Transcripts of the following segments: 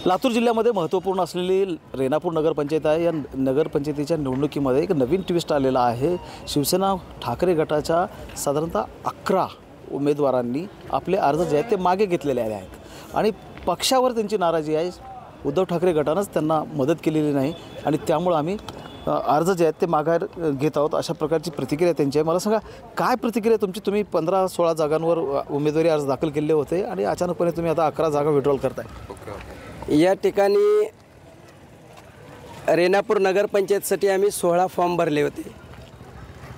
लातूर जिल्ह्यामध्ये महत्त्वपूर्ण असलेली रेणापूर नगरपंचायत आहे। या नगरपंचायतीच्या निवडणुकीमध्ये एक नवीन ट्विस्ट आलेला आहे। शिवसेना ठाकरे गटाच्या साधारणतः 11 उमेदवारांनी आपले अर्ज जे आहेत ते मागे घेतलेले आहेत आणि पक्षावर त्यांची नाराजी आहे। उद्धव ठाकरे गटानंच त्यांना मदत केलेली नाही आणि त्यामुळे आम्ही अर्ज जे आहेत ते माघार घेत आहोत अशा प्रकारची प्रतिक्रिया त्यांची आहे। मला सांगा काय प्रतिक्रिया तुमची? तुम्ही 15-16 जागांवर उमेदवारी अर्ज दाखल केले होते आणि अचानकपणे तुम्ही आता 11 जागा विड्रॉल करताय। या ठिकाणी रेणापूर नगरपंचायतसाठी आम्ही 16 फॉर्म भरले होते।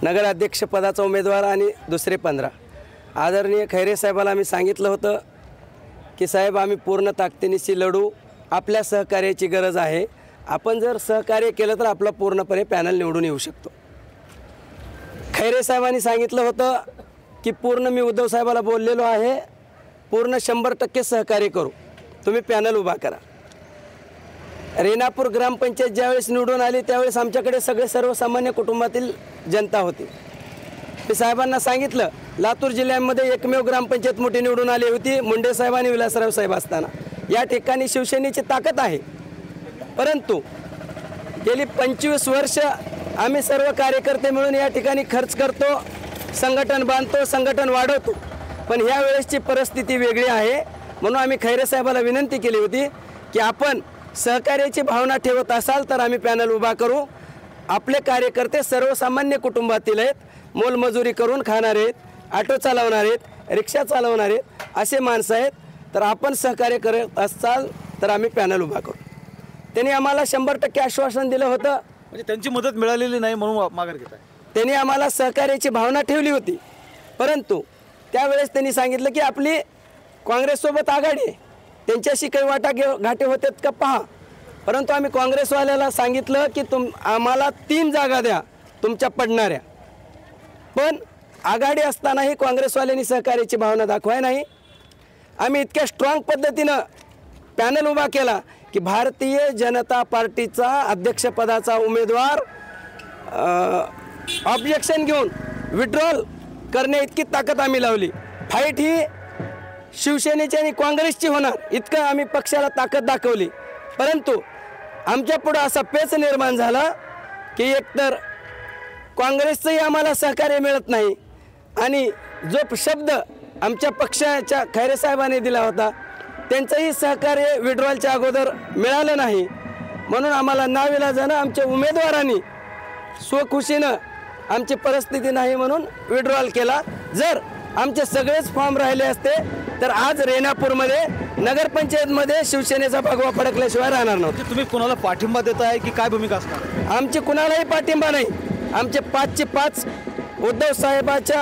नगराध्यक्ष पदाचा उमेदवार आणि दुसरे 15। आदरणीय खैरे साहेबाला आम्ही सांगितलं होतं की साहेब आम्ही पूर्ण ताकदीनिशी लढू, आपल्या सहकार्याची गरज आहे, आपण जर सहकार्य केलं तर आपला पूर्णपणे पॅनल निवडून येऊ शकतो। खैरे साहेबांनी सांगितलं होतं की पूर्ण मी उद्धव साहेबाला बोललेलो आहे, पूर्ण 100% सहकार्य करू, तुम्ही पॅनल उभा करा। रेणापूर ग्रामपंचायत ज्यावेळेस निवडून आली त्यावेळेस आमच्याकडे सगळे सर्वसामान्य कुटुंबातील जनता होती। मी साहेबांना सांगितलं लातूर जिल्ह्यामध्ये एकमेव ग्रामपंचायत मोठी निवडून आली होती मुंडे साहेब आणि विलासराव साहेब असताना। या ठिकाणी शिवसेनेची ताकद आहे, परंतु गेली 25 वर्ष आम्ही सर्व कार्यकर्ते मिळून या ठिकाणी खर्च करतो, संघटन बांधतो, संघटन वाढवतो, पण ह्या वेळेसची परिस्थिती वेगळी आहे। म्हणून आम्ही खैरे साहेबाला विनंती केली होती की आपण सहकार्याची भावना ठेवत असाल तर आम्ही पॅनल उभा करू। आपले कार्यकर्ते सर्वसामान्य कुटुंबातील आहेत, मोलमजुरी करून खाणारे आहेत, ऑटो चालवणारे आहेत, रिक्षा चालवणारे आहेत, असे माणसं आहेत, तर आपण सहकार्य करत असाल तर आम्ही पॅनल उभा करू। त्यांनी आम्हाला 100% आश्वासन दिलं होतं। म्हणजे त्यांची मदत मिळालेली नाही म्हणून माघार घेताय? त्यांनी आम्हाला सहकार्याची भावना ठेवली होती, परंतु त्यावेळेस त्यांनी सांगितलं की आपली काँग्रेससोबत आघाडी आहे, त्यांच्याशी काही घाटे होतात का पहा। परंतु आम्ही काँग्रेसवाल्याला सांगितलं की आम्हाला 3 जागा द्या तुमच्या पडणाऱ्या, पण आघाडी असतानाही काँग्रेसवाल्यांनी सहकार्याची भावना दाखवाय नाही। आम्ही इतक्या स्ट्रॉंग पद्धतीनं पॅनल उभा केला की भारतीय जनता पार्टीचा अध्यक्षपदाचा उमेदवार ऑब्जेक्शन घेऊन विड्रॉल करणे इतकी ताकद आम्ही लावली। फाईट ही शिवसेनेची आणि काँग्रेसची होणार इतकं आम्ही पक्षाला ताकद दाखवली, परंतु आमच्या पुढे असा पेच निर्माण झाला की एकतर काँग्रेसचंही आम्हाला सहकार्य मिळत नाही आणि जो शब्द आमच्या पक्षाच्या खैरे साहेबांनी दिला होता त्यांचंही सहकार्य विड्रॉलच्या अगोदर मिळालं नाही। म्हणून आम्हाला नाविलाजानं आमच्या उमेदवारांनी स्वखुशीनं आमची परिस्थिती नाही म्हणून विड्रॉल केला। जर आमचे सगळेच फॉर्म राहिले असते तर आज रेणापूरमध्ये नगरपंचायतमध्ये शिवसेनेचा भगवा फडकल्याशिवाय राहणार नव्हता। तुम्ही कोणाला पाठिंबा देताय की काय भूमिका असणार? आमची कुणालाही पाठिंबा नाही, आमचे 5चे 5 उद्धव साहेबाच्या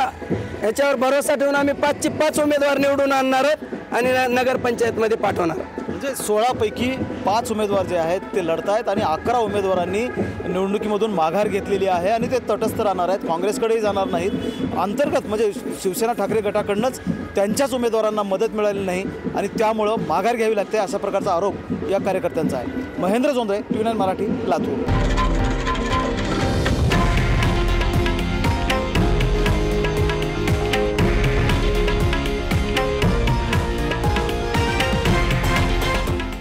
ह्याच्यावर भरोसा ठेवून आम्ही 5चे 5 उमेदवार निवडून आणणार आणि नगरपंचायतमध्ये पाठवणार। म्हणजे 16 पैकी 5 उमेदवार जे आहेत ते लढत आहेत आणि 11 उमेदवारांनी निवडणुकीमधून माघार घेतलेली आहे आणि ते तटस्थ राहणार आहेत, काँग्रेसकडेही जाणार नाहीत। अंतर्गत म्हणजे शिवसेना ठाकरे गटाकडूनच त्यांच्याच उमेदवारांना मदत मिळाली नाही आणि त्यामुळं माघार घ्यावी लागते अशा प्रकारचा आरोप या कार्यकर्त्यांचा आहे। महेंद्र जोंधळे, TV9 मराठी, लातूर।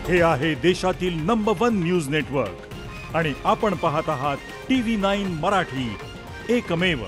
हे आहे देशातील नंबर 1 न्यूज नेटवर्क आणि आपण पाहत आहात TV9 मराठी, एकमेव।